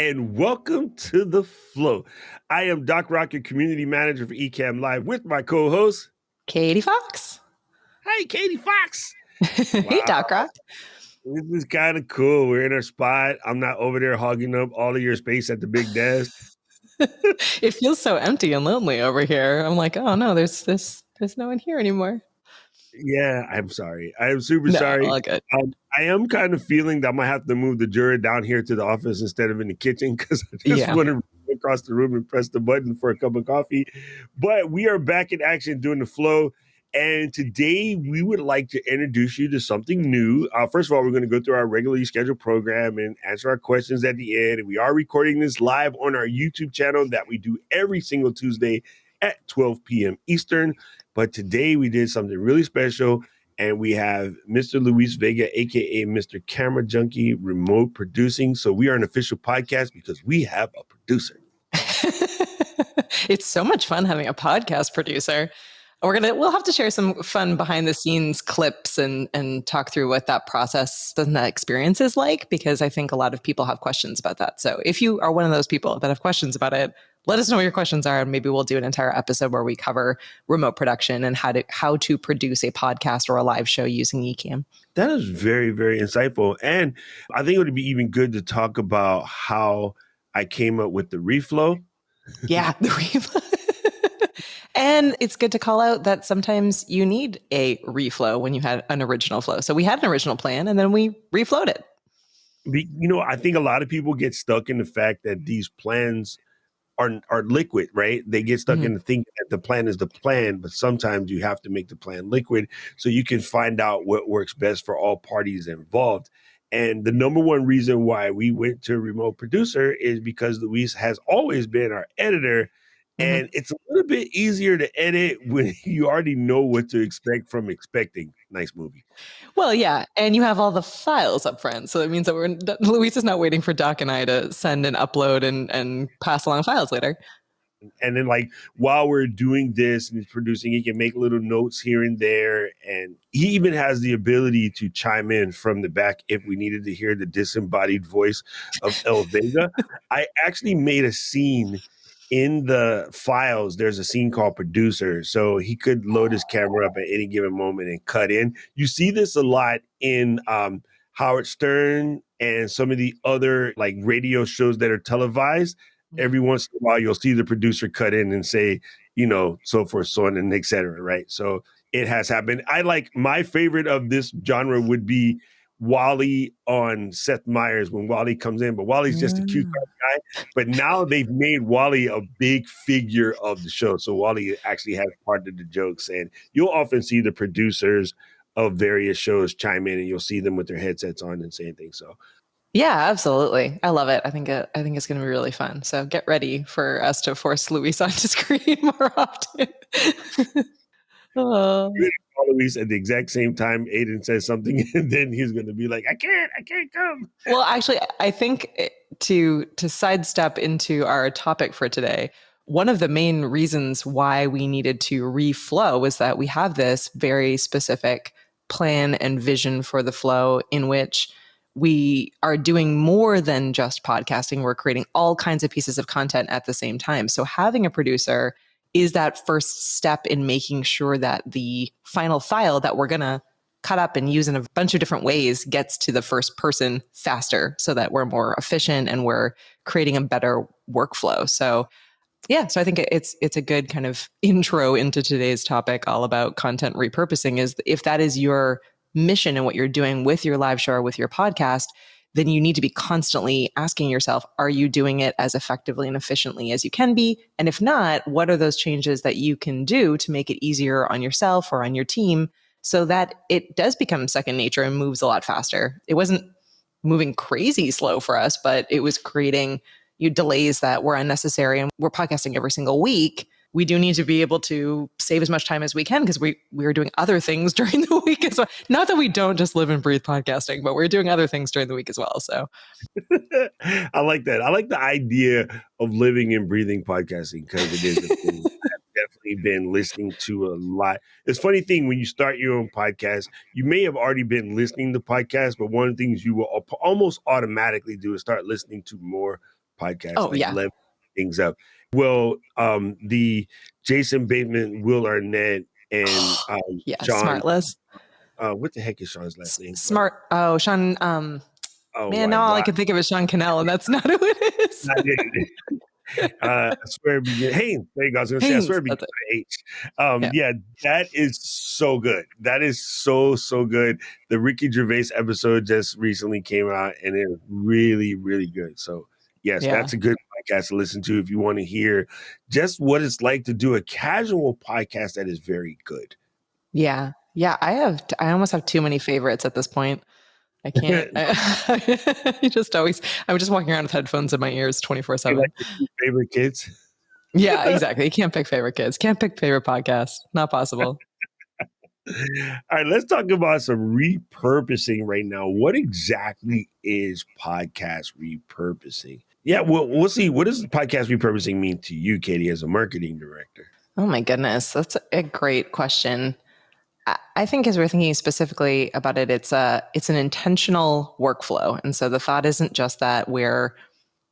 and welcome to The Flow. I am Doc Rocket, Community Manager for Ecamm Live with my co-host, Katie Fox. Hey, Katie Fox. Hey, Wow, Doc Rock. this is kind of cool. We're in our spot. I'm not over there hogging up all of your space at the big desk. It feels so empty and lonely over here. I'm like, oh no, there's no one here anymore. Yeah, I'm sorry. I am super No, sorry. all good. I am kind of feeling that I might have to move the juror down here to the office instead of in the kitchen because I just want to run across the room and press the button for a cup of coffee. But we are back in action doing The Flow. And today we would like to introduce you to something new. First of all, we're going to go through our regularly scheduled program and answer our questions at the end. And we are recording this live on our YouTube channel that we do every single Tuesday at 12 p.m. Eastern. But today we did something really special. And we have Mr. Luis Vega, a.k.a. Mr. Camera Junkie, remote producing. So we are an official podcast because we have a producer. It's so much fun having a podcast producer. We'll have to share some fun behind the scenes clips and talk through what that process and that experience is like, because I think a lot of people have questions about that. So if you are one of those people that have questions about it, let us know what your questions are, and maybe we'll do an entire episode where we cover remote production and how to produce a podcast or a live show using Ecamm. That is very, very insightful. And I think it would be even good to talk about how I came up with the reflow. Yeah, the reflow. And it's good to call out that sometimes you need a reflow when you had an original flow. So we had an original plan and then we reflowed it. I think a lot of people get stuck in the fact that these plans are liquid, right? They get stuck in the thinking that the plan is the plan, but sometimes you have to make the plan liquid so you can find out what works best for all parties involved. And the number one reason why we went to remote producer is because Luis has always been our editor. And it's a little bit easier to edit when you already know what to expect from expecting nice movie. Well, yeah. And you have all the files up front. So that means that Luis is not waiting for Doc and I to send and upload and pass along files later. And then while we're doing this and he's producing, he can make little notes here and there. And he even has the ability to chime in from the back if we needed to hear the disembodied voice of El Vega. I actually made a scene in the files. There's a scene called producer. So he could load his camera up at any given moment and cut in. You see this a lot in Howard Stern and some of the other radio shows that are televised. Every once in a while, you'll see the producer cut in and say, so forth, so on, and et cetera, right? So it has happened. My favorite of this genre would be Wally on Seth Meyers when Wally comes in, but Wally's just a cute guy. But now they've made Wally a big figure of the show. So Wally actually has part of the jokes, and you'll often see the producers of various shows chime in, and you'll see them with their headsets on and saying things. So yeah, absolutely. I love it. I think it's going to be really fun. So get ready for us to force Luis onto screen more often. Luis at the exact same time Aiden says something, and then he's going to be like, I can't come. Well, actually, I think to sidestep into our topic for today, one of the main reasons why we needed to reflow was that we have this very specific plan and vision for the flow in which we are doing more than just podcasting. We're creating all kinds of pieces of content at the same time. So having a producer is that first step in making sure that the final file that we're going to cut up and use in a bunch of different ways gets to the first person faster so that we're more efficient and we're creating a better workflow. So yeah, so I think it's a good kind of intro into today's topic all about content repurposing. Is if that is your mission and what you're doing with your live show or with your podcast, then you need to be constantly asking yourself, are you doing it as effectively and efficiently as you can be? And if not, what are those changes that you can do to make it easier on yourself or on your team so that it does become second nature and moves a lot faster? It wasn't moving crazy slow for us, but it was creating delays that were unnecessary. And we're podcasting every single week. We do need to be able to save as much time as we can because we are doing other things during the week as well. Not that we don't just live and breathe podcasting, but we're doing other things during the week as well. So I like that. I like the idea of living and breathing podcasting because it is a thing. I've definitely been listening to a lot. It's a funny thing when you start your own podcast, you may have already been listening to podcasts, but one of the things you will almost automatically do is start listening to more podcast, Oh, like yeah. level things up. Well, the Jason Bateman, Will Arnett, and Yeah. Sean. Smartless. What the heck is Sean's last name? Smart. Oh, Sean. Oh, Man, why? now all I Why? can think of is Sean Cannell, and that's not who it is. Not it. I swear it begins. Haynes. There you go. I was going to say, I swear Haynes. it That's begins it. with H. Yeah. Yeah, that is so good. That is so good. The Ricky Gervais episode just recently came out, and it's really, really good. So, yes, Yeah. that's a good podcast to listen to if you want to hear just what it's like to do a casual podcast that is very good. Yeah. Yeah. I almost have too many favorites at this point. I can't. I just always, I'm just walking around with headphones in my ears 24 You like 7. your two favorite kids? Yeah, exactly. You can't pick favorite kids. Can't pick favorite podcasts. Not possible. All right, let's talk about some repurposing right now. What exactly is podcast repurposing? Yeah, well, we'll see. What does podcast repurposing mean to you, Katie, as a marketing director? Oh my goodness. That's a great question. I think as we're thinking specifically about it, it's an intentional workflow. And so the thought isn't just that we're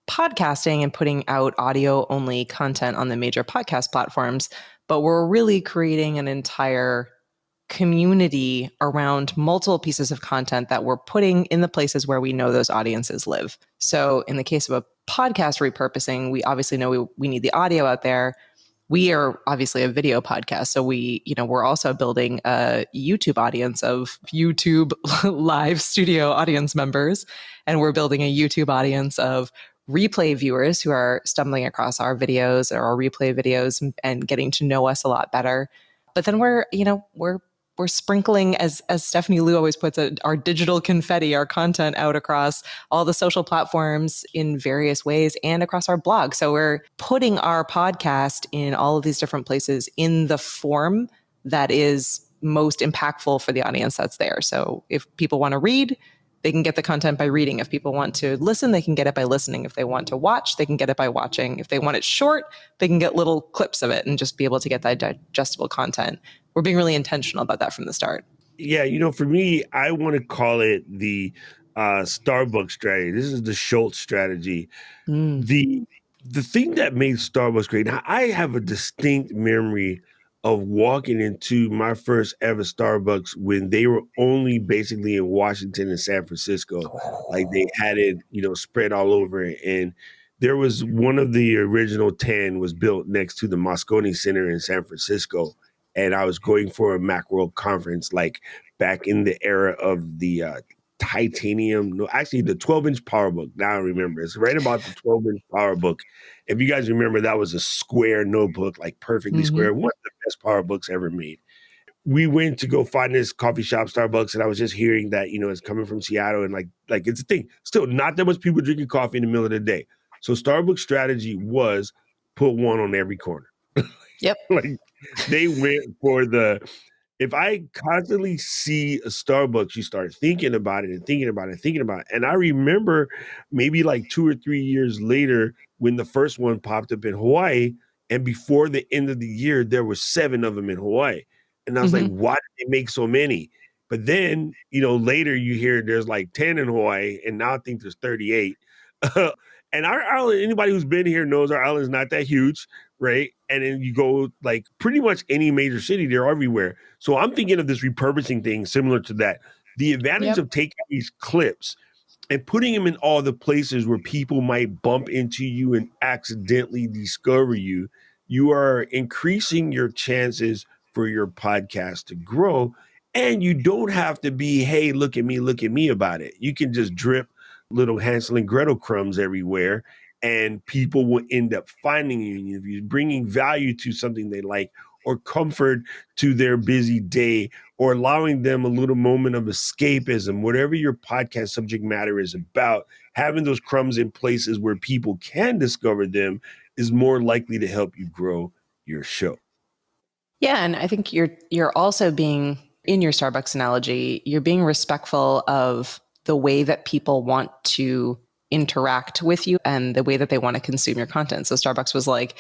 podcasting and putting out audio only content on the major podcast platforms, but we're really creating an entire community around multiple pieces of content that we're putting in the places where we know those audiences live. So in the case of a podcast repurposing, we obviously know we need the audio out there. We are obviously a video podcast. So we're also building a YouTube audience of YouTube live studio audience members. And we're building a YouTube audience of replay viewers who are stumbling across our videos or our replay videos and getting to know us a lot better. But then we're sprinkling, as Stephanie Liu always puts it, our digital confetti, our content out across all the social platforms in various ways and across our blog. So we're putting our podcast in all of these different places in the form that is most impactful for the audience that's there. So if people want to read, they can get the content by reading. If people want to listen, they can get it by listening. If they want to watch, they can get it by watching. If they want it short, they can get little clips of it and just be able to get that digestible content. We're being really intentional about that from the start. Yeah, for me, I want to call it the Starbucks strategy. This is the Schultz strategy. The thing that made Starbucks great. Now, I have a distinct memory of walking into my first ever Starbucks when they were only basically in Washington and San Francisco. Like they had it, spread all over. And there was one of the original 10 was built next to the Moscone Center in San Francisco. And I was going for a Macworld conference, like back in the era of the titanium, no, actually the 12-inch PowerBook. Now I remember. It's right about the 12-inch PowerBook. If you guys remember, that was a square notebook, like perfectly square. One of the best PowerBooks ever made. We went to go find this coffee shop, Starbucks, and I was just hearing that, it's coming from Seattle, and like it's a thing. Still, not that much people drinking coffee in the middle of the day. So Starbucks strategy was put one on every corner. Yep. Like they went for if I constantly see a Starbucks, you start thinking about it and thinking about it and thinking about it. And I remember maybe like 2 or 3 years later when the first one popped up in Hawaii, and before the end of the year, there were 7 of them in Hawaii. And I was like, why did they make so many? But then, later you hear there's like 10 in Hawaii, and now I think there's 38. And our island, anybody who's been here knows our island is not that huge, right? And then you go like pretty much any major city, they're everywhere. So I'm thinking of this repurposing thing similar to that. The advantage of taking these clips and putting them in all the places where people might bump into you and accidentally discover you, you are increasing your chances for your podcast to grow. And you don't have to be, hey, look at me about it. You can just drip little Hansel and Gretel crumbs everywhere, and people will end up finding you. If you're bringing value to something they like, or comfort to their busy day, or allowing them a little moment of escapism, whatever your podcast subject matter is about, having those crumbs in places where people can discover them is more likely to help you grow your show. Yeah, and I think you're also being, in your Starbucks analogy, you're being respectful of the way that people want to interact with you and the way that they want to consume your content. So Starbucks was like,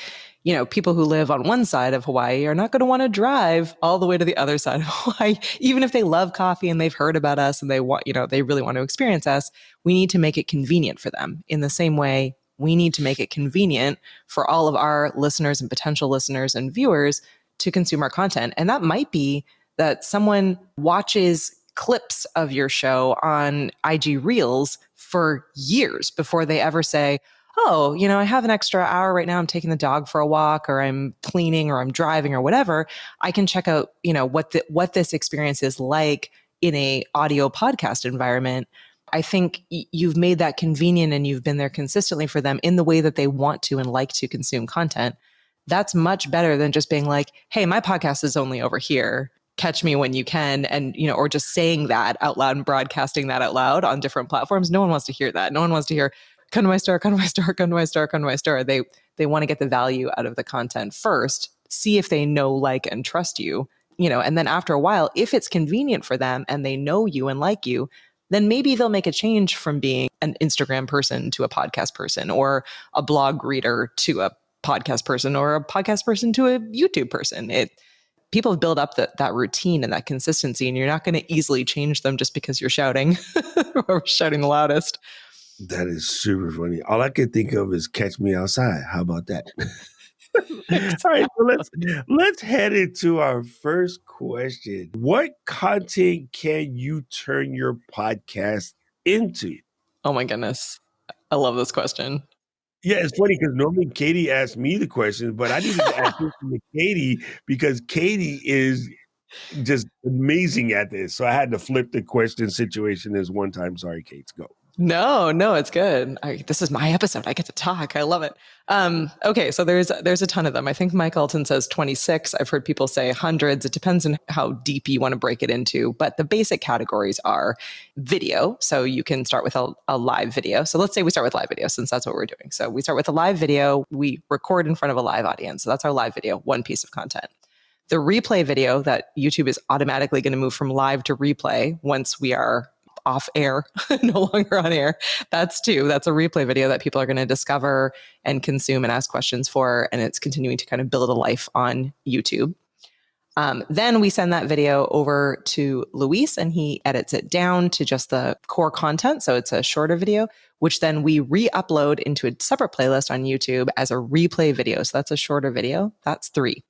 people who live on one side of Hawaii are not going to want to drive all the way to the other side of Hawaii, even if they love coffee and they've heard about us and they want, they really want to experience us. We need to make it convenient for them. In the same way, we need to make it convenient for all of our listeners and potential listeners and viewers to consume our content. And that might be that someone watches clips of your show on IG Reels for years before they ever say, oh, I have an extra hour right now. I'm taking the dog for a walk, or I'm cleaning, or I'm driving, or whatever. I can check out, what this experience is like in a audio podcast environment. I think you've made that convenient and you've been there consistently for them in the way that they want to and like to consume content. That's much better than just being like, hey, my podcast is only over here. Catch me when you can. And, or just saying that out loud and broadcasting that out loud on different platforms. No one wants to hear that. No one wants to hear, come to my store, come to my store, come to my store, come to my store. They want to get the value out of the content first, see if they know, like, and trust you, and then after a while, if it's convenient for them and they know you and like you, then maybe they'll make a change from being an Instagram person to a podcast person, or a blog reader to a podcast person, or a podcast person to a YouTube person. People have built up that routine and that consistency, and you're not going to easily change them just because you're shouting or shouting the loudest. That is super funny. All I can think of is catch me outside. How about that? All right, so let's head into our first question. What content can you turn your podcast into? Oh my goodness. I love this question. Yeah, it's funny because normally Katie asks me the question, but I needed to ask this to Katie because Katie is just amazing at this. So I had to flip the question situation this one time. Sorry, Kate, go. No, it's good. This is my episode. I get to talk. I love it. Okay, so there's a ton of them. I think Mike Alton says 26. I've heard people say hundreds. It depends on how deep you want to break it into. But the basic categories are video. So you can start with a live video. So let's say we start with live video, since that's what we're doing. So we start with a live video. We record in front of a live audience. So that's our live video, one piece of content. The replay video that YouTube is automatically going to move from live to replay once we are off air, no longer on air. That's two. That's a replay video that people are going to discover and consume and ask questions for. And it's continuing to kind of build a life on YouTube. Then we send that video over to Luis, and he edits it down to just the core content. So it's a shorter video, which then we re-upload into a separate playlist on YouTube as a replay video. So that's a shorter video. That's 3.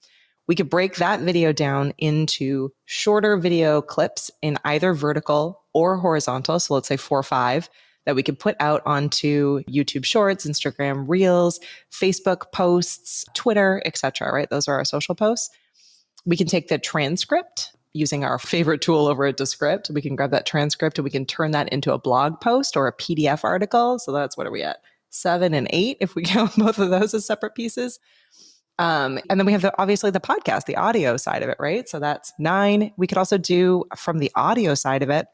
We could break that video down into shorter video clips in either vertical or horizontal. So let's say 4 or 5 that we could put out onto YouTube Shorts, Instagram Reels, Facebook posts, Twitter, etc. Right? Those are our social posts. We can take the transcript using our favorite tool over at Descript. We can grab that transcript and we can turn that into a blog post or a PDF article. So that's, what are we at? 7 and 8 if we count both of those as separate pieces. And then we have obviously the podcast, the audio side of it, right? So that's 9. We could also do, from the audio side of it,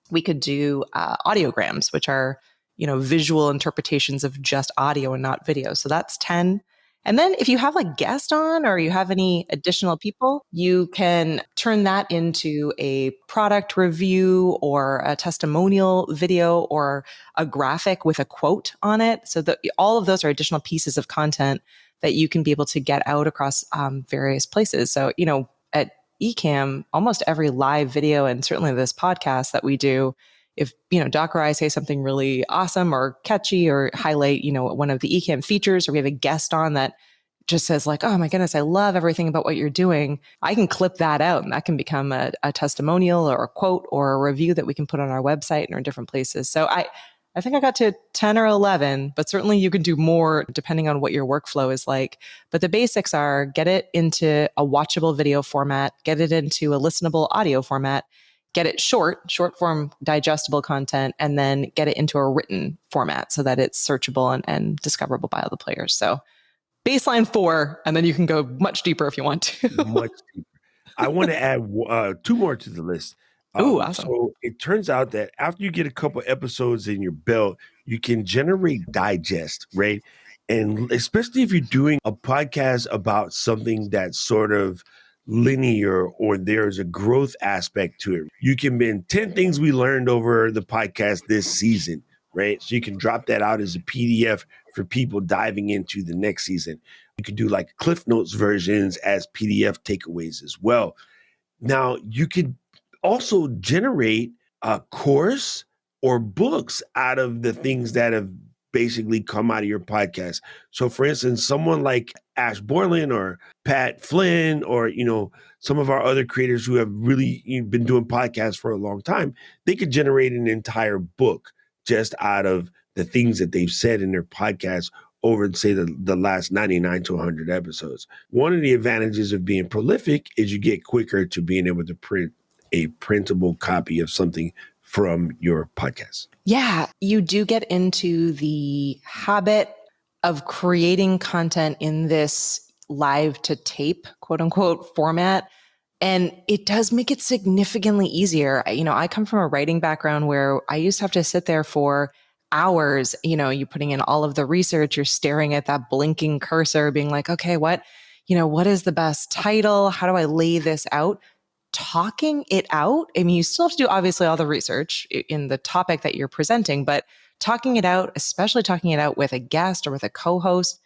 we could do audiograms, which are, visual interpretations of just audio and not video. So that's 10. And then if you have like guest on, or you have any additional people, you can turn that into a product review or a testimonial video or a graphic with a quote on it. So that all of those are additional pieces of content that you can be able to get out across various places. So, at Ecamm, almost every live video, and certainly this podcast that we do, if, Doc or I say something really awesome or catchy or highlight, one of the Ecamm features, or we have a guest on that just says like, oh my goodness, I love everything about what you're doing, I can clip that out and that can become a testimonial or a quote or a review that we can put on our website and in different places. So I think I got to 10 or 11, but certainly you can do more depending on what your workflow is like. But the basics are get it into a watchable video format, get it into a listenable audio format, get it short form digestible content, and then get it into a written format so that it's searchable and discoverable by other players. So baseline 4, and then you can go much deeper if you want to. Much deeper. I want to add 2 more to the list. Ooh, awesome. So it turns out that after you get a couple episodes in your belt, you can generate digest, right? And especially if you're doing a podcast about something that's sort of linear or there's a growth aspect to it, you can bend 10 things we learned over the podcast this season, right? So you can drop that out as a PDF for people diving into the next season. You could do like Cliff Notes versions as PDF takeaways as well. Now, you could also generate a course or books out of the things that have basically come out of your podcast. So for instance, someone like Ash Borland or Pat Flynn or, some of our other creators who have really been doing podcasts for a long time, they could generate an entire book just out of the things that they've said in their podcast over, say, the last 99 to 100 episodes. One of the advantages of being prolific is you get quicker to being able to print a printable copy of something from your podcast. Yeah, you do get into the habit of creating content in this live to tape, quote unquote, format. And it does make it significantly easier. I come from a writing background where I used to have to sit there for hours, you putting in all of the research, you're staring at that blinking cursor, being like, okay, what is the best title? How do I lay this out? Talking it out. I mean, you still have to do obviously all the research in the topic that you're presenting, but talking it out, especially talking it out with a guest or with a co-host,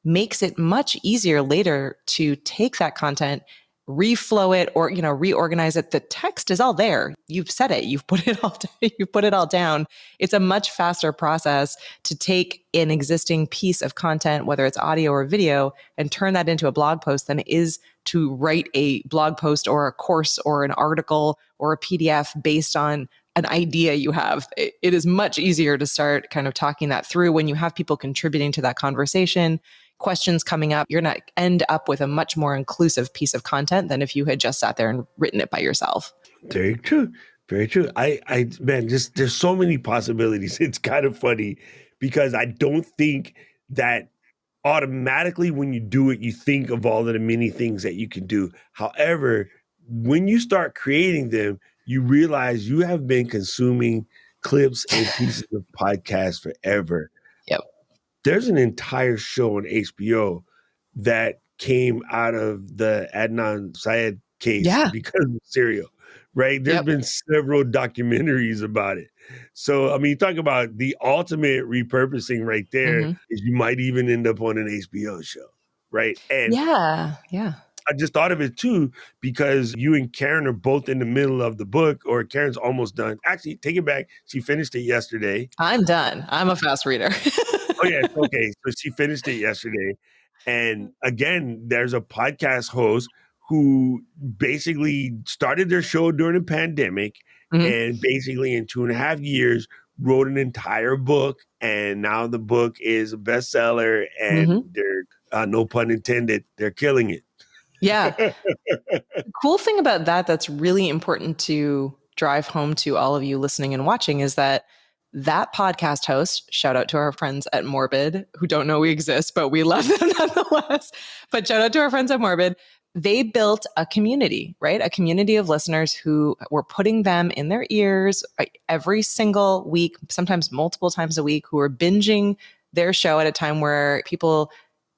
makes it much easier later to take that content, reflow it, or reorganize it. The text is all there. You've said it. You've put it all. You've put it all down. It's a much faster process to take an existing piece of content, whether it's audio or video, and turn that into a blog post than it is to write a blog post or a course or an article or a PDF based on an idea you have. It is much easier to start kind of talking that through when you have people contributing to that conversation, questions coming up. You're going to end up with a much more inclusive piece of content than if you had just sat there and written it by yourself. Very true. Very true. Man, just there's so many possibilities. It's kind of funny because I don't think that automatically when you do it, you think of all of the many things that you can do. However, when you start creating them, you realize you have been consuming clips and pieces of podcasts forever. Yep. There's an entire show on HBO that came out of the Adnan Syed case because of Serial, right? There's been several documentaries about it. So, I mean, talk about the ultimate repurposing right there is you might even end up on an HBO show, right? And yeah. I just thought of it too, because you and Karen are both in the middle of the book, or Karen's almost done. Actually, take it back. She finished it yesterday. I'm done. I'm a fast reader. Oh, yeah. Okay. So she finished it yesterday. And again, there's a podcast host who basically started their show during the pandemic and basically in 2.5 years wrote an entire book. And now the book is a bestseller and they're, no pun intended, they're killing it. Yeah. The cool thing about that's really important to drive home to all of you listening and watching is that podcast host, shout out to our friends at Morbid, who don't know we exist, but we love them nonetheless. But shout out to our friends at Morbid. They built a community, right? A community of listeners who were putting them in their ears every single week, sometimes multiple times a week, who were binging their show at a time where people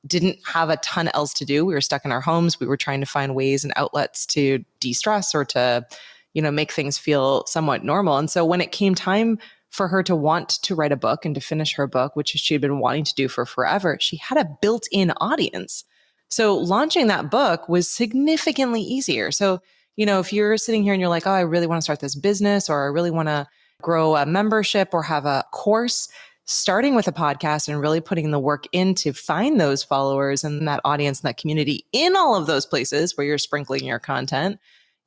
didn't have a ton else to do. We were stuck in our homes. We were trying to find ways and outlets to de-stress or to, make things feel somewhat normal. And so when it came time for her to want to write a book and to finish her book, which she had been wanting to do for forever, she had a built-in audience. So launching that book was significantly easier. So, if you're sitting here and you're like, oh, I really want to start this business, or I really want to grow a membership or have a course, starting with a podcast and really putting the work in to find those followers and that audience and that community in all of those places where you're sprinkling your content,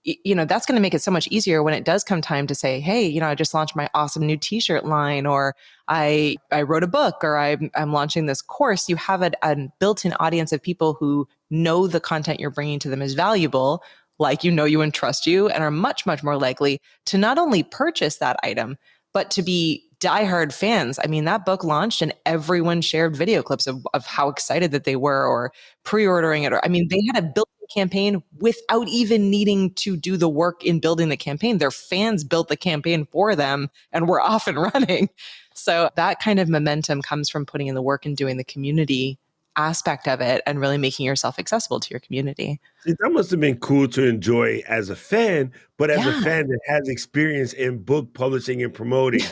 that's going to make it so much easier when it does come time to say, hey, I just launched my awesome new t-shirt line, or I wrote a book, or I'm launching this course. You have a built-in audience of people who know the content you're bringing to them is valuable, like you and trust you, and are much, much more likely to not only purchase that item, but to be diehard fans. I mean, that book launched and everyone shared video clips of how excited that they were, or pre-ordering it. They had a built-in campaign without even needing to do the work in building the campaign. Their fans built the campaign for them and were off and running. So that kind of momentum comes from putting in the work and doing the community aspect of it and really making yourself accessible to your community. See, that must have been cool to enjoy as a fan, but as a fan that has experience in book publishing and promoting,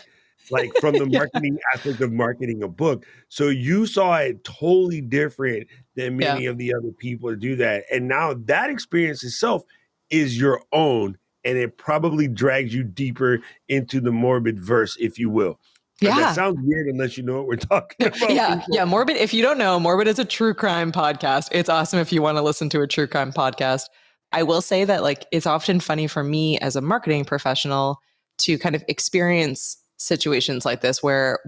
like from the marketing aspect of marketing a book. So you saw it totally different than many of the other people to do that. And now that experience itself is your own, and it probably drags you deeper into the morbid verse, if you will. That Yeah. sounds weird unless you know what we're talking about, Yeah. people. Yeah. Morbid. If you don't know, Morbid is a true crime podcast. It's awesome if you want to listen to a true crime podcast. I will say that like it's often funny for me as a marketing professional to kind of experience situations like this where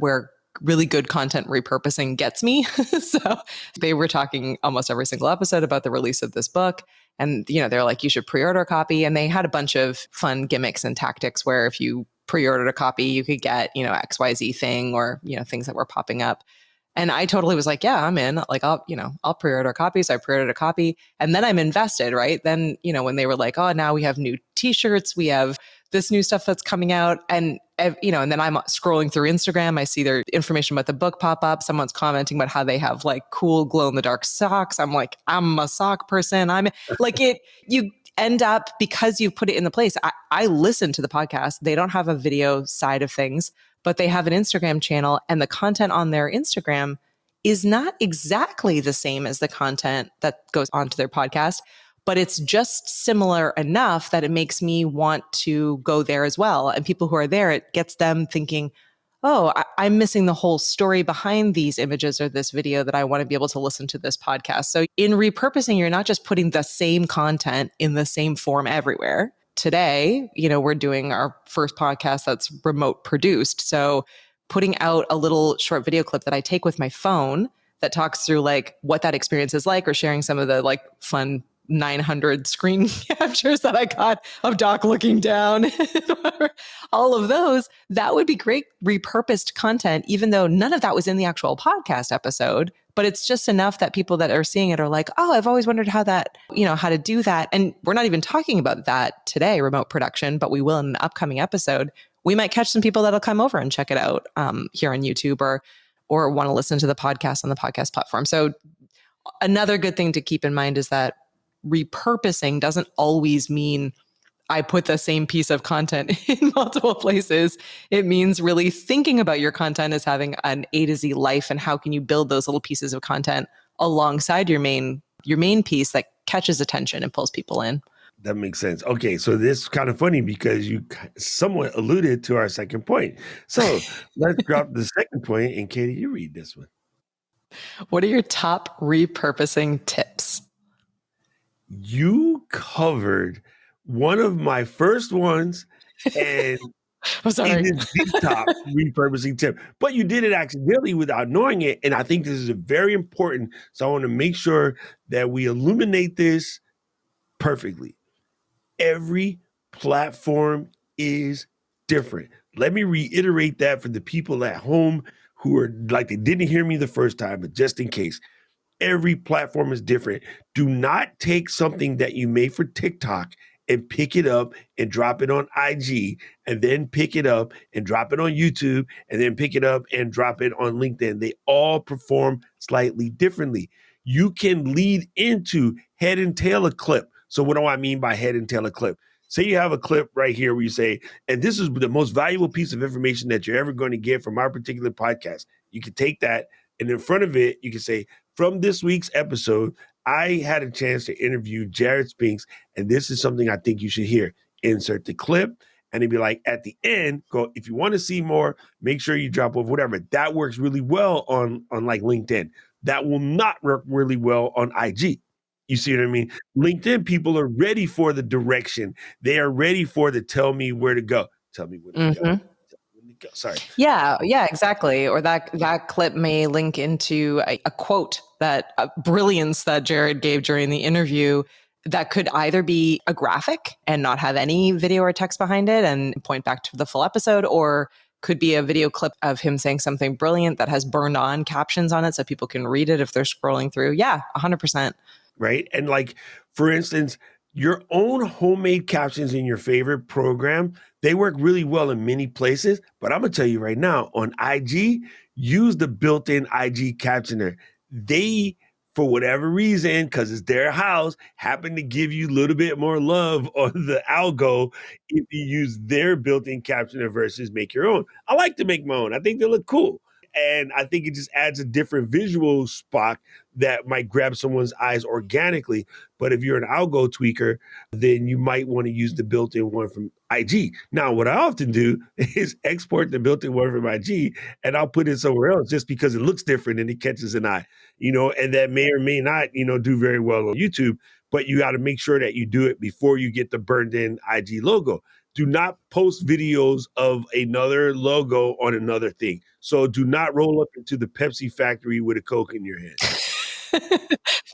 really good content repurposing gets me. So they were talking almost every single episode about the release of this book. And, they're like, you should pre-order a copy. And they had a bunch of fun gimmicks and tactics where if you pre-ordered a copy, you could get, XYZ thing or, things that were popping up. And I totally was like, yeah, I'm in. Like, I'll pre-order a copy. So I pre-ordered a copy and then I'm invested, right? Then, when they were like, oh, now we have new t-shirts, we have this new stuff that's coming out. And, and then I'm scrolling through Instagram. I see their information about the book pop up. Someone's commenting about how they have like cool glow in the dark socks. I'm like, I'm a sock person. I'm like you end up because you've put it in the place. I listen to the podcast. They don't have a video side of things, but they have an Instagram channel and the content on their Instagram is not exactly the same as the content that goes onto their podcast, but it's just similar enough that it makes me want to go there as well. And people who are there, it gets them thinking, oh, I'm missing the whole story behind these images or this video that I want to be able to listen to this podcast. So in repurposing, you're not just putting the same content in the same form everywhere. Today, we're doing our first podcast that's remote produced. So putting out a little short video clip that I take with my phone that talks through like what that experience is like, or sharing some of the like fun 900 screen captures that I got of Doc looking down, all of those, that would be great repurposed content, even though none of that was in the actual podcast episode. But it's just enough that people that are seeing it are like, oh, I've always wondered how to do that. And we're not even talking about that today, remote production, but we will in an upcoming episode. We might catch some people that'll come over and check it out here on YouTube or want to listen to the podcast on the podcast platform. So another good thing to keep in mind is that repurposing doesn't always mean I put the same piece of content in multiple places. It means really thinking about your content as having an A to Z life and how can you build those little pieces of content alongside your main piece that catches attention and pulls people in. That makes sense. Okay, so this is kind of funny because you somewhat alluded to our second point. So let's drop the second point, and Katie, you read this one. What are your top repurposing tips? You covered one of my first ones, and I'm sorry. it is the top repurposing tip. But you did it accidentally without knowing it, and I think this is very important. So I want to make sure that we illuminate this perfectly. Every platform is different. Let me reiterate that for the people at home who are like, they didn't hear me the first time, but just in case. Every platform is different. Do not take something that you made for TikTok and pick it up and drop it on IG, and then pick it up and drop it on YouTube, and then pick it up and drop it on LinkedIn. They all perform slightly differently. You can lead into head and tail a clip. So what do I mean by head and tail a clip? Say you have a clip right here where you say, and this is the most valuable piece of information that you're ever going to get from our particular podcast. You can take that, and in front of it, you can say, from this week's episode, I had a chance to interview Jared Spinks, and this is something I think you should hear. Insert the clip, and it'd be like, at the end, go, if you want to see more, make sure you drop off whatever. That works really well on like LinkedIn. That will not work really well on IG. You see what I mean? LinkedIn people are ready for the direction. They are ready for the tell me where to go. Tell me where to go. Sorry. Yeah, exactly. Or that clip may link into a quote a brilliance that Jared gave during the interview that could either be a graphic and not have any video or text behind it and point back to the full episode, or could be a video clip of him saying something brilliant that has burned on captions on it so people can read it if they're scrolling through. Yeah, 100%. Right. And like, for instance, your own homemade captions in your favorite program, they work really well in many places. But I'm going to tell you right now, on IG, use the built-in IG captioner. They, for whatever reason, because it's their house, happen to give you a little bit more love on the algo if you use their built-in captioner versus make your own. I like to make my own. I think they look cool. And I think it just adds a different visual spot that might grab someone's eyes organically. But if you're an algo tweaker, then you might want to use the built-in one from IG. Now, what I often do is export the built-in one from IG and I'll put it somewhere else just because it looks different and it catches an eye, and that may or may not, do very well on YouTube. But you got to make sure that you do it before you get the burned in IG logo. Do not post videos of another logo on another thing. So do not roll up into the Pepsi factory with a Coke in your hand.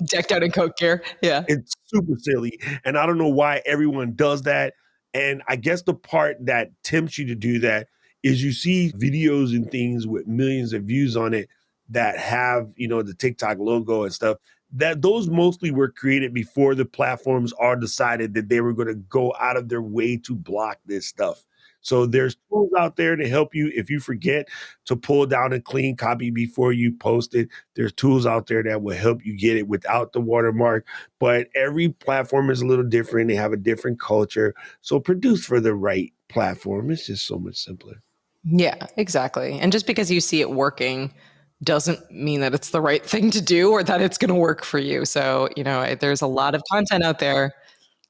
Decked out in Coke gear. Yeah. It's super silly. And I don't know why everyone does that. And I guess the part that tempts you to do that is you see videos and things with millions of views on it that have, the TikTok logo and stuff. That those mostly were created before the platforms are decided that they were going to go out of their way to block this stuff. So there's tools out there to help you if you forget to pull down a clean copy before you post it. There's tools out there that will help you get it without the watermark. But every platform is a little different. They have a different culture. So produce for the right platform. It's just so much simpler. Yeah, exactly. And just because you see it working doesn't mean that it's the right thing to do or that it's going to work for you. So, there's a lot of content out there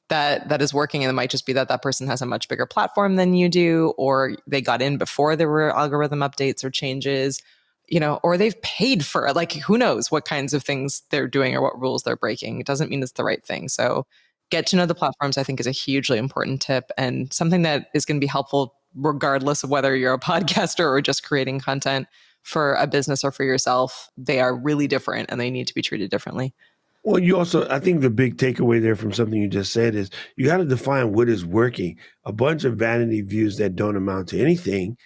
that is working, and it might just be that that person has a much bigger platform than you do, or they got in before there were algorithm updates or changes, or they've paid for it. Like, who knows what kinds of things they're doing or what rules they're breaking. It doesn't mean it's the right thing. So get to know the platforms, I think, is a hugely important tip and something that is going to be helpful regardless of whether you're a podcaster or just creating content for a business or for yourself. They are really different and they need to be treated differently. Well, I think the big takeaway there from something you just said is you got to define what is working. A bunch of vanity views that don't amount to anything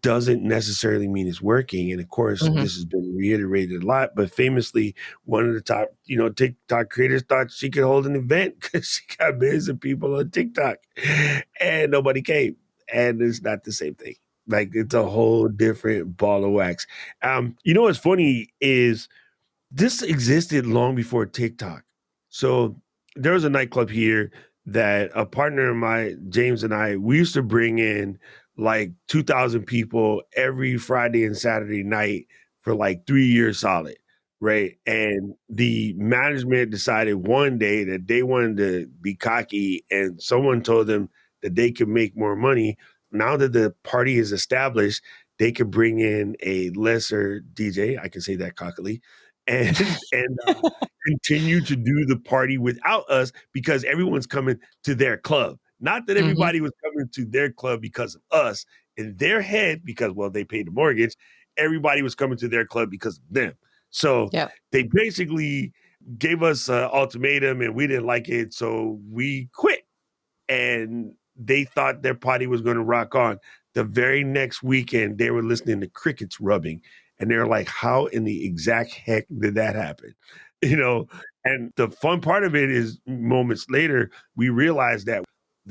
doesn't necessarily mean it's working. And of course, this has been reiterated a lot, but famously, one of the top, TikTok creators thought she could hold an event because she got millions of people on TikTok and nobody came. And it's not the same thing. Like, it's a whole different ball of wax. What's funny is this existed long before TikTok. So there was a nightclub here that a partner of mine, James, and we used to bring in like 2,000 people every Friday and Saturday night for like 3 years solid, right? And the management decided one day that they wanted to be cocky, and someone told them that they could make more money. Now that the party is established, they could bring in a lesser DJ, I can say that cockily, and continue to do the party without us because everyone's coming to their club. Not that everybody was coming to their club because of us. In their head, because, well, they paid the mortgage, everybody was coming to their club because of them. So they basically gave us an ultimatum and we didn't like it. So we quit. And they thought their party was going to rock on. The very next weekend, they were listening to crickets rubbing. And they're like, how in the exact heck did that happen? And the fun part of it is moments later, we realized that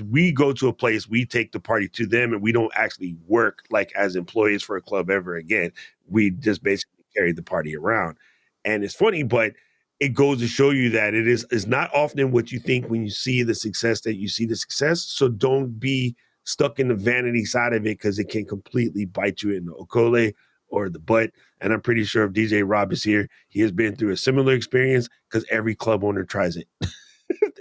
we go to a place, we take the party to them, and we don't actually work like as employees for a club ever again. We just basically carry the party around. And it's funny, but it goes to show you that it's not often what you think when you see the success that you see the success. So don't be stuck in the vanity side of it because it can completely bite you in the okole or the butt. And I'm pretty sure if DJ Rob is here, he has been through a similar experience because every club owner tries it.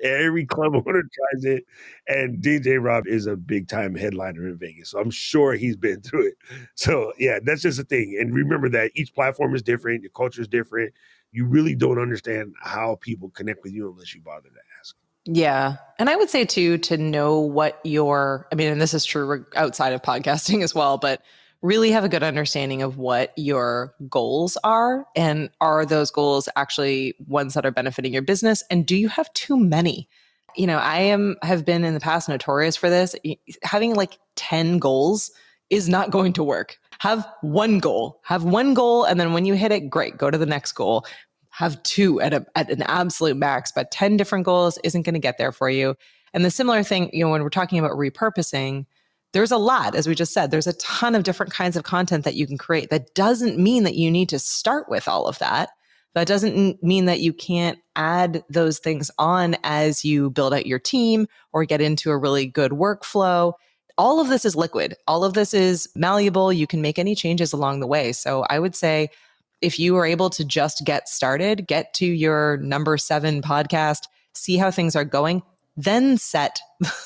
Every club owner tries it. And DJ Rob is a big time headliner in Vegas. So I'm sure he's been through it. So yeah, that's just a thing. And remember that each platform is different. Your culture is different. You really don't understand how people connect with you unless you bother to ask. Yeah. And I would say too, to know what and this is true outside of podcasting as well, but really have a good understanding of what your goals are. And are those goals actually ones that are benefiting your business? And do you have too many? Have been in the past notorious for this. Having like 10 goals is not going to work. Have one goal. And then when you hit it, great, go to the next goal. Have two at an absolute max, but 10 different goals isn't going to get there for you. And the similar thing, when we're talking about repurposing, there's a lot, as we just said, there's a ton of different kinds of content that you can create. That doesn't mean that you need to start with all of that. That doesn't mean that you can't add those things on as you build out your team or get into a really good workflow. All of this is liquid. All of this is malleable. You can make any changes along the way. So I would say If you are able to just get started, get to your number 7 podcast, see how things are going, then set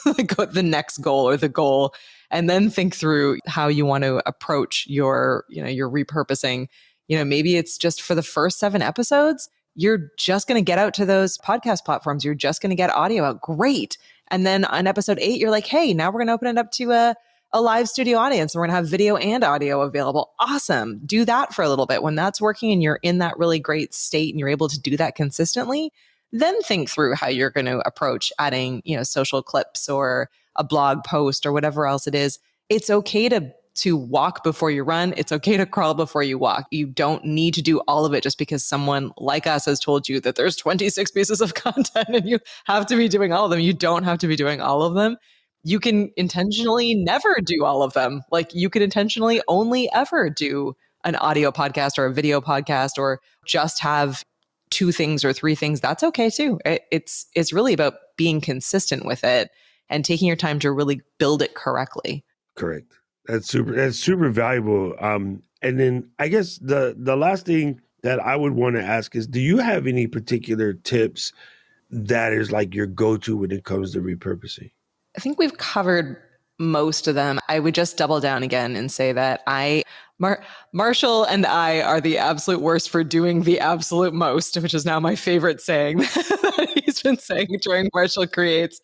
the next goal or the goal, and then think through how you want to approach your repurposing. Maybe it's just for the first 7 episodes, you're just going to get out to those podcast platforms. You're just going to get audio out. Great. And then on episode 8, you're like, hey, now we're going to open it up to a live studio audience. We're going to have video and audio available. Awesome. Do that for a little bit. When that's working and you're in that really great state and you're able to do that consistently, then think through how you're going to approach adding, social clips or a blog post or whatever else it is. It's okay to walk before you run. It's okay to crawl before you walk. You don't need to do all of it just because someone like us has told you that there's 26 pieces of content and you have to be doing all of them. You don't have to be doing all of them. You can intentionally never do all of them. Like you could intentionally only ever do an audio podcast or a video podcast or just have 2 things or 3 things. That's okay too. It's really about being consistent with it and taking your time to really build it correctly. Correct. That's super valuable. And then I guess the last thing that I would want to ask is, do you have any particular tips that is like your go-to when it comes to repurposing? I think we've covered most of them. I would just double down again and say that Marshall and I are the absolute worst for doing the absolute most, which is now my favorite saying that he's been saying during Marshall Creates.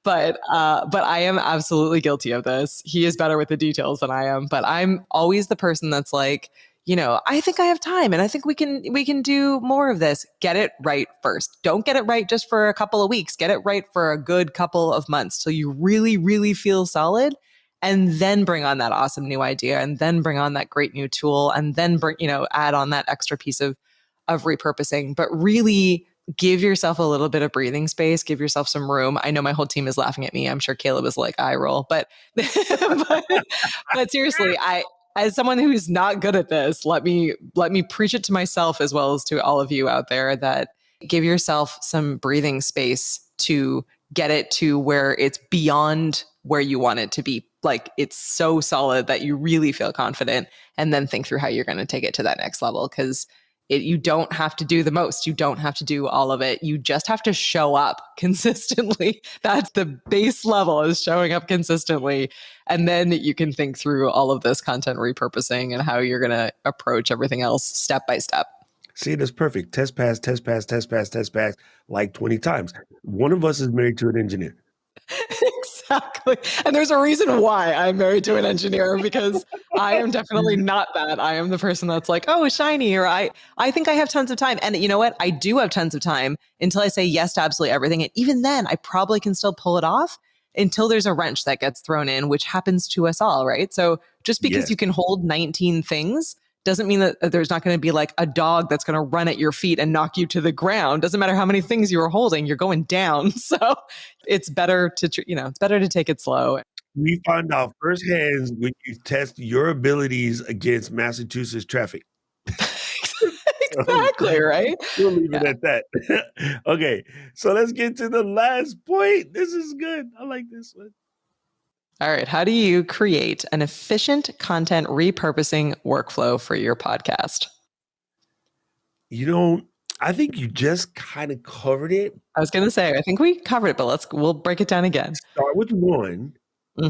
But I am absolutely guilty of this. He is better with the details than I am, but I'm always the person that's like, I think I have time and I think we can do more of this. Get it right first. Don't get it right just for a couple of weeks. Get it right for a good couple of months till you really, really feel solid. And then bring on that awesome new idea and then bring on that great new tool and then add on that extra piece of repurposing. But really give yourself a little bit of breathing space, give yourself some room. I know my whole team is laughing at me. I'm sure Caleb is like, eye roll, but seriously, as someone who's not good at this, let me preach it to myself as well as to all of you out there that give yourself some breathing space to get it to where it's beyond where you want it to be. Like it's so solid that you really feel confident, and then think through how you're going to take it to that next level. Because you don't have to do the most. You don't have to do all of it. You just have to show up consistently. That's the base level, is showing up consistently. And then you can think through all of this content repurposing and how you're going to approach everything else step by step. See, that's perfect. Test pass, like 20 times. One of us is married to an engineer. Exactly. And there's a reason why I'm married to an engineer, because I am definitely not that. I am the person that's like, oh, shiny, or I think I have tons of time. And you know what? I do have tons of time until I say yes to absolutely everything. And even then, I probably can still pull it off until there's a wrench that gets thrown in, which happens to us all, right? So just because you can hold 19 things doesn't mean that there's not going to be like a dog that's going to run at your feet and knock you to the ground. Doesn't matter how many things you are holding, you're going down. So it's better to, it's better to take it slow. We find out firsthand when you test your abilities against Massachusetts traffic. Exactly, right? We'll leave it at that. Okay, so let's get to the last point. This is good. I like this one. All right. How do you create an efficient content repurposing workflow for your podcast? I think you just kind of covered it. I was going to say, I think we covered it, but we'll break it down again. Start with one,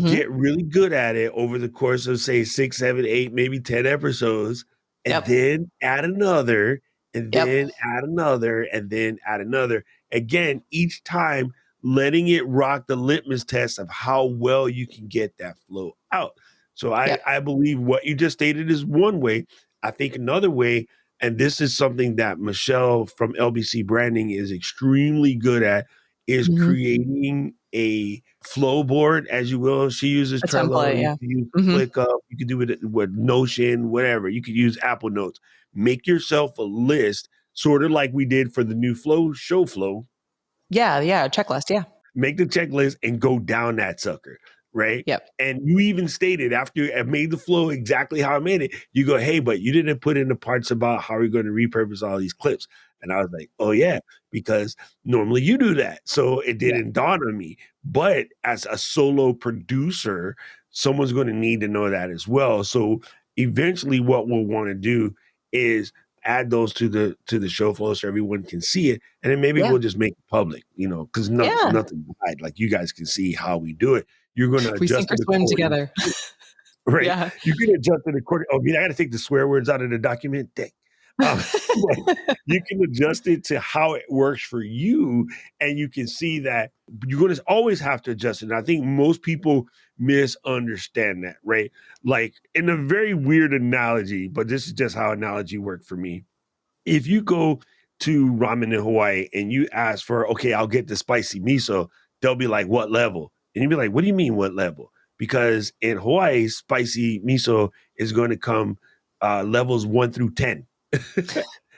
get really good at it over the course of, say, 6, 7, 8, maybe 10 episodes, and then add another, and then add another, and then add another. Again, each time, letting it rock the litmus test of how well you can get that flow out. So I believe what you just stated is one way. I think another way, and this is something that Michelle from LBC Branding is extremely good at, is creating a flow board, as you will. She uses Trello. Template, you can use ClickUp. You can do it with Notion, whatever. You could use Apple Notes. Make yourself a list, sort of like we did for the new show flow. Yeah, checklist, yeah. Make the checklist and go down that sucker, right? Yep. And you even stated after you made the flow exactly how I made it, you go, hey, but you didn't put in the parts about how we're going to repurpose all these clips. And I was like, oh, yeah, because normally you do that. So it didn't dawn on me. But as a solo producer, someone's going to need to know that as well. So eventually what we'll want to do is add those to the show flow so everyone can see it, and then maybe Yeah. we'll just make it public, because Yeah. nothing to hide. Like you guys can see how we do it. You're going to We sink adjust or it swim according, together. right? Yeah. You can adjust it according. Oh, I got to take the swear words out of the document. Dang. But you can adjust it to how it works for you, and you can see that you're going to always have to adjust it. And I think most people misunderstand that, right? Like in a very weird analogy, but this is just how analogy work for me. If you go to ramen in Hawaii and you ask for, okay, I'll get the spicy miso, they'll be like, what level? And you'll be like, what do you mean, what level? Because in Hawaii, spicy miso is going to come levels 1 through 10.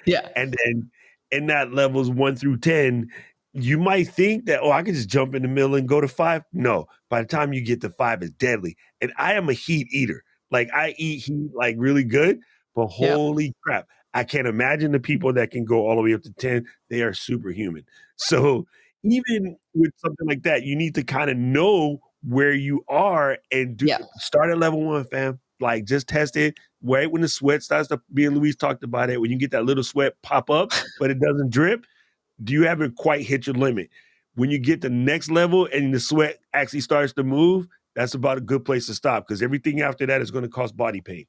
Yeah. And then in that levels 1 through 10, you might think that, oh, I can just jump in the middle and go to 5. No, by the time you get to 5, it's deadly. And I am a heat eater. Like I eat heat like really good, but Yep. holy crap. I can't imagine the people that can go all the way up to 10. They are superhuman. So even with something like that, you need to kind of know where you are and Yeah. start at level 1, fam. Like just test it. Right when the sweat starts to be, and Luis talked about it, when you get that little sweat pop up, but it doesn't drip, you haven't quite hit your limit. When you get the next level and the sweat actually starts to move, that's about a good place to stop because everything after that is going to cause body pain.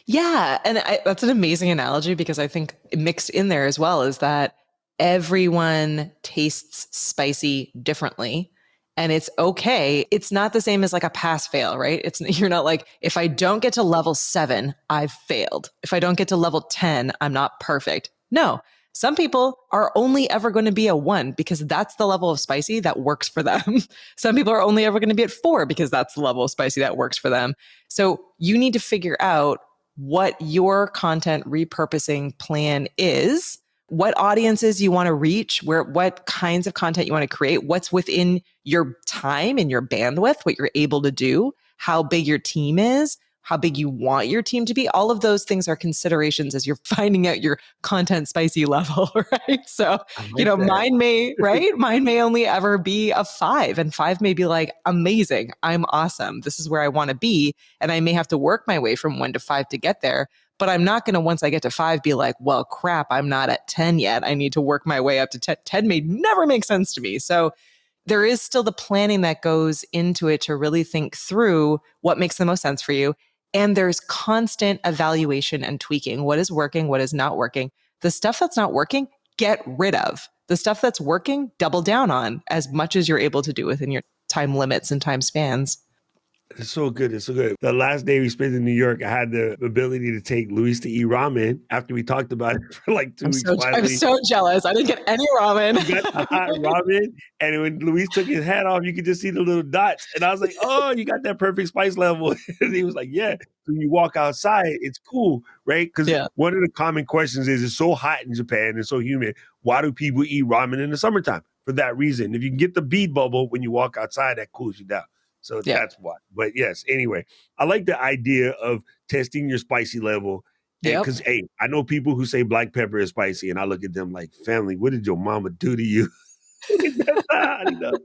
Yeah. And that's an amazing analogy because I think mixed in there as well is that everyone tastes spicy differently. And it's okay. It's not the same as like a pass fail, right? You're not like, if I don't get to level 7, I've failed. If I don't get to level 10, I'm not perfect. No, some people are only ever going to be a 1 because that's the level of spicy that works for them. Some people are only ever going to be at 4 because that's the level of spicy that works for them. So you need to figure out what your content repurposing plan is, what audiences you want to reach, what kinds of content you want to create, what's within your time and your bandwidth, what you're able to do, how big your team is, how big you want your team to be. All of those things are considerations as you're finding out your content spicy level, right? So, I like that. mine may only ever be a 5, and 5 may be like, amazing, I'm awesome. This is where I want to be. And I may have to work my way from 1 to 5 to get there. But I'm not going to, once I get to 5, be like, well, crap, I'm not at 10 yet. I need to work my way up to 10. 10 may never make sense to me. So there is still the planning that goes into it to really think through what makes the most sense for you. And there's constant evaluation and tweaking. What is working? What is not working? The stuff that's not working, get rid of. The stuff that's working, double down on as much as you're able to do within your time limits and time spans. It's so good. It's so good. The last day we spent in New York, I had the ability to take Luis to eat ramen after we talked about it for like 2 weeks. I'm so jealous. I didn't get any ramen. You got the hot ramen, and when Luis took his hat off, you could just see the little dots. And I was like, "Oh, you got that perfect spice level." And he was like, "Yeah." When you walk outside, it's cool, right? Because Yeah. one of the common questions is, "It's so hot in Japan and so humid. Why do people eat ramen in the summertime?" For that reason. If you can get the bead bubble when you walk outside, that cools you down. So Yeah. that's why. But yes, anyway, I like the idea of testing your spicy level. Yep. Because, hey, I know people who say black pepper is spicy, and I look at them like, family, what did your mama do to you? That's not how he does.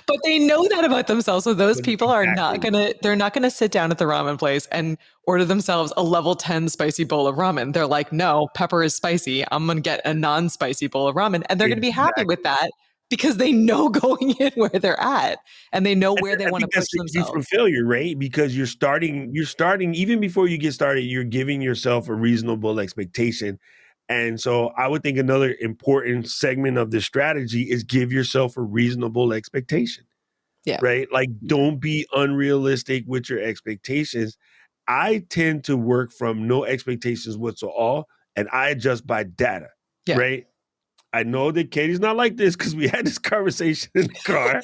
But they know that about themselves. So those But people are not exactly. they're not gonna sit down at the ramen place and order themselves a level 10 spicy bowl of ramen. They're like, no, pepper is spicy. I'm gonna get a non-spicy bowl of ramen. And they're gonna be happy with Exactly. that because they know going in where they're at and they know And where they I want to think that push saves you from themselves. failure, right? Because you're starting even before you get started, you're giving yourself a reasonable expectation. And so I would think another important segment of the strategy is give yourself a reasonable expectation, Yeah. right? Like don't be unrealistic with your expectations. I tend to work from no expectations whatsoever, and I adjust by data, Yeah. right? I know that Katie's not like this because we had this conversation in the car.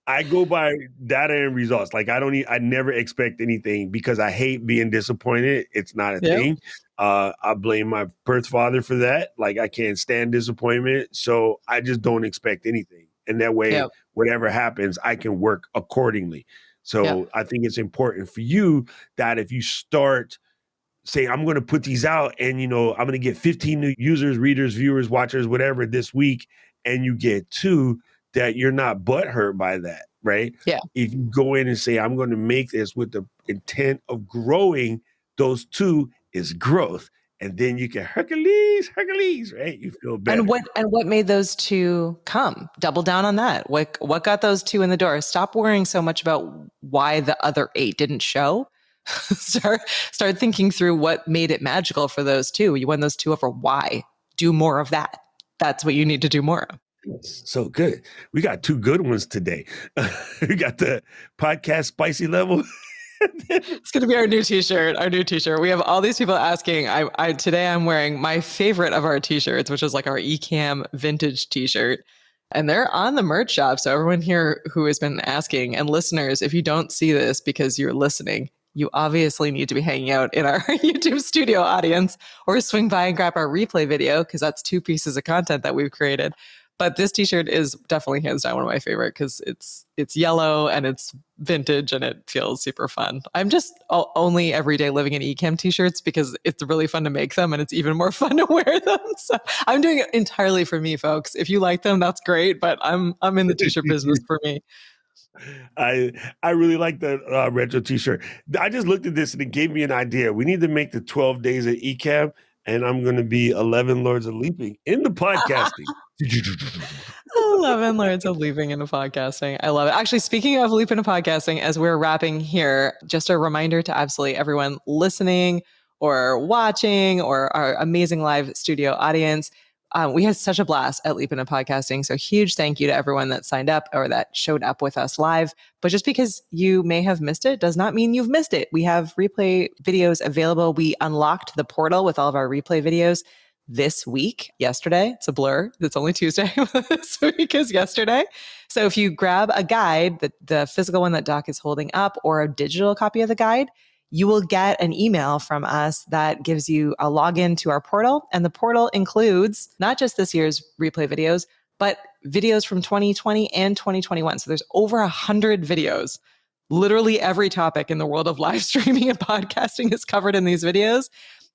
I go by data and results. Like I never expect anything because I hate being disappointed. It's not a Yep. thing. I blame my birth father for that. Like I can't stand disappointment. So I just don't expect anything. And that way, Yep. whatever happens, I can work accordingly. Yep. So I think it's important for you that if you start say I'm going to put these out and I'm going to get 15 new users, readers, viewers, watchers, whatever this week, and you get 2, that you're not butthurt by that, right? Yeah. If you go in and say I'm going to make this with the intent of growing, those 2 is growth. and then you can Hercules, right? You feel And better. what made those two come? Double down on that. What got those two in the door? Stop worrying so much about why the other eight didn't show. start thinking through what made it magical for those two. You won those two over. Why? Do more of that. That's what you need to do more of. So good. We got two good ones today. We got the podcast spicy level. It's going to be our new t-shirt. Our new t-shirt. We have all these people asking. Today I'm wearing my favorite of our t-shirts, which is like our Ecamm vintage t-shirt. And they're on the merch shop. So everyone here who has been asking, and listeners, if you don't see this because you're listening, you obviously need to be hanging out in our YouTube studio audience, or swing by and grab our replay video, because that's two pieces of content that we've created. But this t-shirt is definitely hands down one of my favorite, because it's yellow and it's vintage and it feels super fun. I'm just only everyday living in Ecamm t-shirts because it's really fun to make them, and it's even more fun to wear them. So I'm doing it entirely for me, folks. If you like them, that's great, but I'm in the t-shirt business for me. I really like the retro t-shirt. I just looked at this and it gave me an idea. We need to make the 12 days of Ecamm, and I'm going to be 11 Lords of Leaping in the podcasting. 11 Lords of Leaping into Podcasting. I love it. Actually, speaking of leap into podcasting, as we're wrapping here, just a reminder to absolutely everyone listening or watching, or our amazing live studio audience. We had such a blast at Leap into Podcasting. So huge thank you to everyone that signed up or that showed up with us live. But just because you may have missed it does not mean you've missed it. We have replay videos available. We unlocked the portal with all of our replay videos this week, yesterday. It's a blur. It's only Tuesday. This week is yesterday. So if you grab a guide, the physical one that Doc is holding up, or a digital copy of the guide, you will get an email from us that gives you a login to our portal. And the portal includes not just this year's replay videos, but videos from 2020 and 2021. So there's over 100 videos. Literally every topic in the world of live streaming and podcasting is covered in these videos.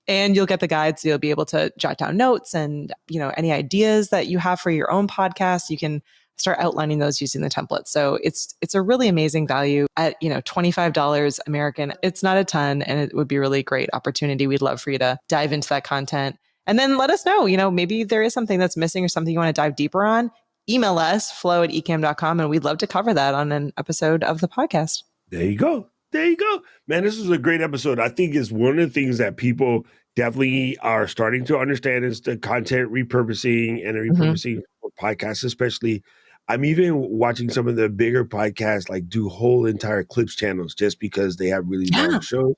And you'll get the guides. So you'll be able to jot down notes, and any ideas that you have for your own podcast, you can start outlining those using the template. So it's a really amazing value at $25 American. It's not a ton, and it would be a really great opportunity. We'd love for you to dive into that content, and then let us know. Maybe there is something that's missing or something you want to dive deeper on. Email us, flow@ecamm.com, and we'd love to cover that on an episode of the podcast. There you go. There you go. Man, this was a great episode. I think it's one of the things that people definitely are starting to understand is the content repurposing, and the repurposing for podcasts, especially. I'm even watching some of the bigger podcasts like do whole entire clips channels just because they have really long shows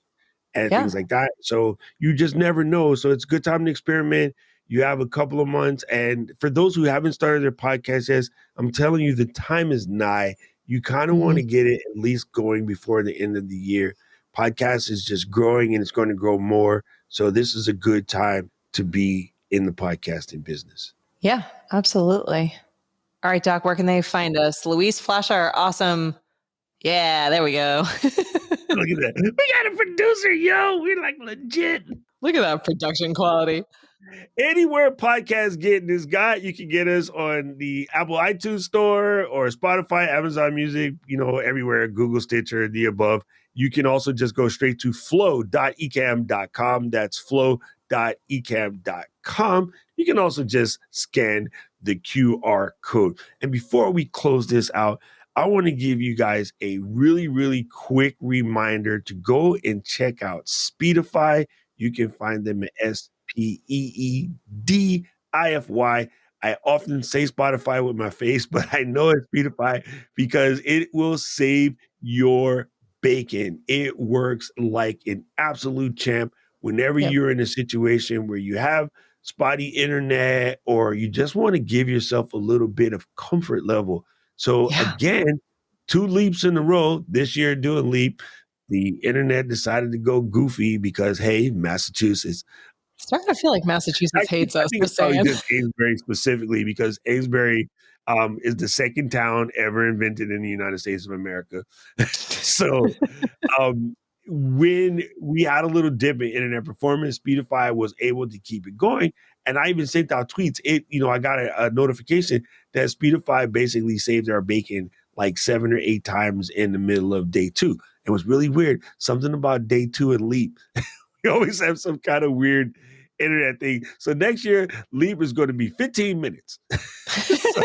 and things like that. So you just never know. So it's a good time to experiment. You have a couple of months. And for those who haven't started their podcast yet, I'm telling you, the time is nigh. You kind of want to get it at least going before the end of the year. Podcast is just growing, and it's going to grow more. So this is a good time to be in the podcasting business. Yeah, absolutely. All right, Doc, where can they find us? Luis, flash our awesome. Yeah, there we go. Look at that. We got a producer, yo. We're like legit. Look at that production quality. Anywhere podcasts get this guy, you can get us on the Apple iTunes Store or Spotify, Amazon Music, everywhere, Google, Stitcher, the above. You can also just go straight to flow.ecamm.com. That's flow.ecamm.com. You can also just scan the QR code. And before we close this out, I want to give you guys a really, really quick reminder to go and check out Speedify. You can find them at SPEEDIFY. I often say Spotify with my face, but I know it's Speedify because it will save your bacon. It works like an absolute champ whenever you're in a situation where you have spotty internet or you just want to give yourself a little bit of comfort level. So again, 2 leaps in a row this year doing Leap. The internet decided to go goofy because, hey, Massachusetts. Starting to feel like Massachusetts hates I us. think it's Just probably saying. just Amesbury specifically because Amesbury is the second town ever invented in the United States of America. So when we had a little dip in internet performance, Speedify was able to keep it going. And I even sent out tweets. I got a notification that Speedify basically saved our bacon like 7 or 8 times in the middle of day 2. It was really weird. Something about day 2 and Leap. We always have some kind of weird internet thing. So next year, Leap is going to be 15 minutes. So,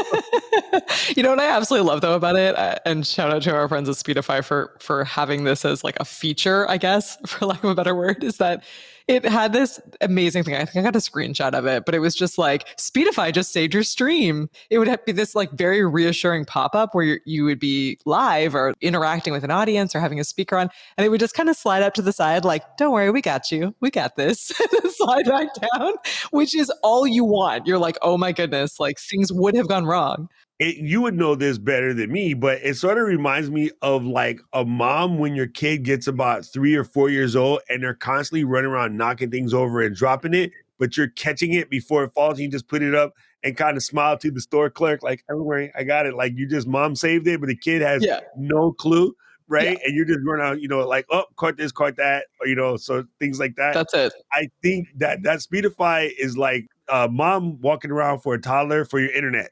you know what I absolutely love though about it, and shout out to our friends at Speedify for having this as like a feature, I guess, for lack of a better word, is that it had this amazing thing. I think I got a screenshot of it, but it was just like Speedify just saved your stream. It would be this like very reassuring pop-up where you would be live or interacting with an audience or having a speaker on, and it would just kind of slide up to the side like, don't worry, we got you, we got this. Slide back down, which is all you want. You're like, oh my goodness, like things would have gone wrong. you would know this better than me, but it sort of reminds me of like a mom when your kid gets about 3 or 4 years old and they're constantly running around knocking things over and dropping it, but you're catching it before it falls and you just put it up and kind of smile to the store clerk like, don't worry, I got it. Like you just mom saved it, but the kid has Yeah. no clue, Yeah. right? And you're just running out, like, oh, caught this, caught that, or, so things like that. That's it. I think that Speedify is like mom walking around for a toddler for your internet.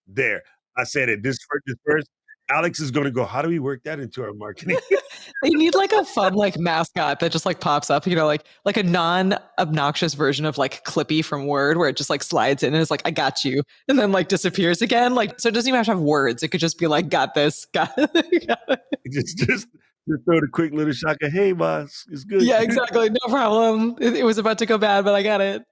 There, I said it. This first, Alex is going to go. How do we work that into our marketing? They need like a fun like mascot that just like pops up, like a non-obnoxious version of like Clippy from Word, where it just like slides in and is like, I got you, and then like disappears again. Like, so it doesn't even have to have words. It could just be like, got this, got it. just throw the quick little shocker. Hey, boss, it's good. Yeah, exactly. No problem. It was about to go bad, but I got it.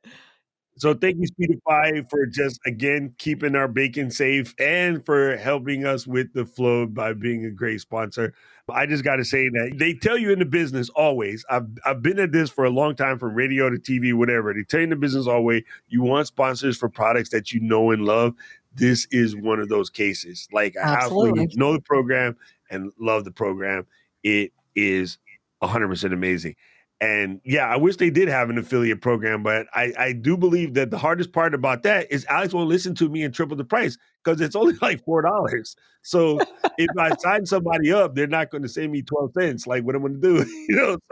So thank you, Speedify, for just, again, keeping our bacon safe and for helping us with the flow by being a great sponsor. I just got to say that they tell you in the business always, I've been at this for a long time, from radio to TV, whatever. They tell you in the business always, you want sponsors for products that you know and love. This is one of those cases. Like, I absolutely know the program and love the program. It is 100% amazing. And yeah, I wish they did have an affiliate program, but I do believe that the hardest part about that is Alex won't listen to me and triple the price because it's only like $4. So if I sign somebody up, they're not going to send me 12 cents. Like, what I'm going to do,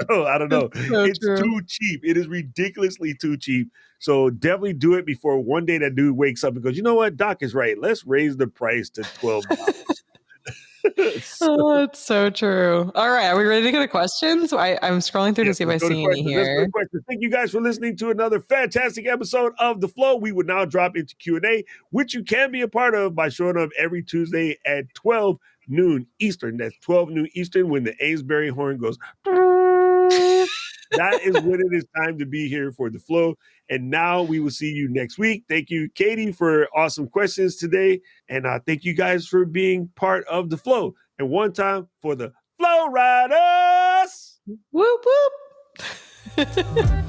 So I don't know. So it's too cheap. It is ridiculously too cheap. So definitely do it before one day that dude wakes up and goes, you know what? Doc is right. Let's raise the price to $12. Oh, it's so true. All right, are we ready to go to questions? I'm scrolling through to see if I see any here. Thank you guys for listening to another fantastic episode of The Flow. We would now drop into Q&A, which you can be a part of by showing up every Tuesday at 12 noon Eastern. That's 12 noon Eastern when the Amesbury horn goes. That is when it is time to be here for The Flow. And now we will see you next week. Thank you, Katie, for awesome questions today. And thank you guys for being part of The Flow. And one time for the Flow Riders. Whoop, whoop.